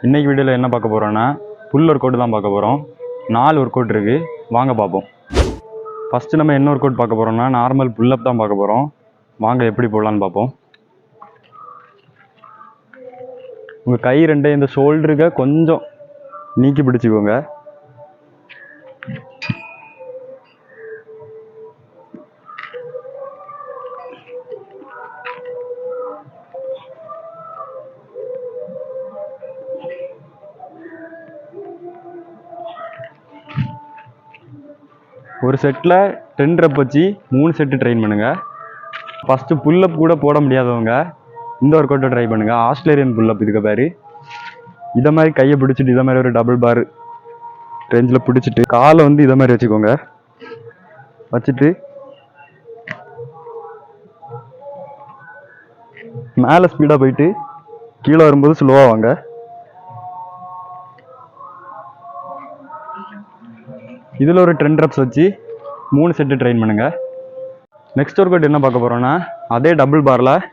இன்றைக்கி வீடியோவில் என்ன பார்க்க போகிறோன்னா புல் ஒர்க் அவுட் தான் பார்க்க போகிறோம். 4 ஒர்க் அவுட் இருக்குது, வாங்க பார்ப்போம். ஃபஸ்ட்டு நம்ம என்ன ஒர்க் அவுட் பார்க்க போகிறோம்னா நார்மல் புல்லப் தான் பார்க்க போகிறோம். வாங்க எப்படி போடலான்னு பார்ப்போம். உங்கள் கை ரெண்டே இந்த ஷோல்டருக்கு கொஞ்சம் நீக்கி பிடிச்சிக்கோங்க. ஒரு செட்டில் 10 ரெப் வச்சு 3 செட்டு ட்ரெயின் பண்ணுங்கள். ஃபஸ்ட்டு புல்லப் கூட போட முடியாதவங்க இந்த ஒர்க் அவுட்டை ட்ரை பண்ணுங்கள். ஆஸ்திரேலியன் புல்லப் இதுக்கு பேர். இதை மாதிரி கையை பிடிச்சிட்டு இதை மாதிரி ஒரு டபுள் பார் ரேஞ்சில் பிடிச்சிட்டு காலை வந்து இதை மாதிரி வச்சுக்கோங்க. வச்சுட்டு மேலே ஸ்பீடாக போயிட்டு கீழே வரும்போது ஸ்லோவாக வாங்க. இதில் ஒரு 10 ரெப்ஸ் வச்சு 3 செட்டு ட்ரெயின் பண்ணுங்கள். நெக்ஸ்ட் ஒர்க் அவுட் என்ன பார்க்க போகிறோன்னா அதே டபுள் பாரில்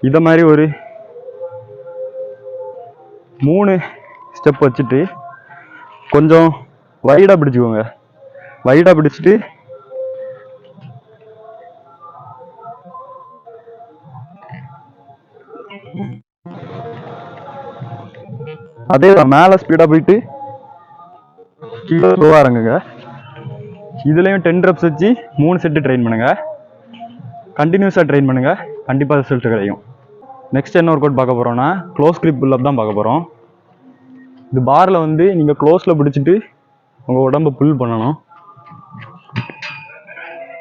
இதை மாதிரி ஒரு 3 ஸ்டெப் வச்சுட்டு கொஞ்சம் வைடாக பிடிச்சிக்கோங்க. வைடாக பிடிச்சிட்டு அதே மேலே ஸ்பீடாக போயிட்டு கீழே ஸ்லோவாக இறங்குங்க. இதுலேயும் 10 ரெப்ஸ் வச்சு 3 செட்டு ட்ரெயின் பண்ணுங்கள். கண்டினியூஸாக ட்ரெயின் பண்ணுங்கள், கண்டிப்பாக ரிசல்ட் கிடைக்கும். நெக்ஸ்ட் என்ன ஒர்க் அவுட் பார்க்க போகிறோன்னா க்ளோஸ் கிரிப் புல்லப் தான் பார்க்க போகிறோம். இது பாரில் வந்து நீங்கள் க்ளோஸில் பிடிச்சிட்டு உங்கள் உடம்பை புல் பண்ணணும்.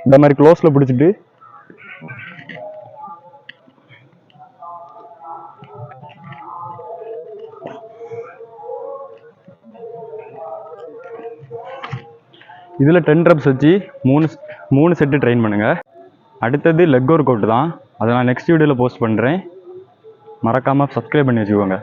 இந்த மாதிரி க்ளோஸில் பிடிச்சிட்டு இதில் 10 ரெப்ஸ் வச்சு 3 செட்டு ட்ரெயின் பண்ணுங்கள். அடுத்தது லெக் ஒர்க் அவுட் தான். அதை நான் நெக்ஸ்ட் வீடியோவில் போஸ்ட் பண்ணுறேன். மறக்காமல் சப்ஸ்கிரைப் பண்ணி வச்சுக்கோங்க.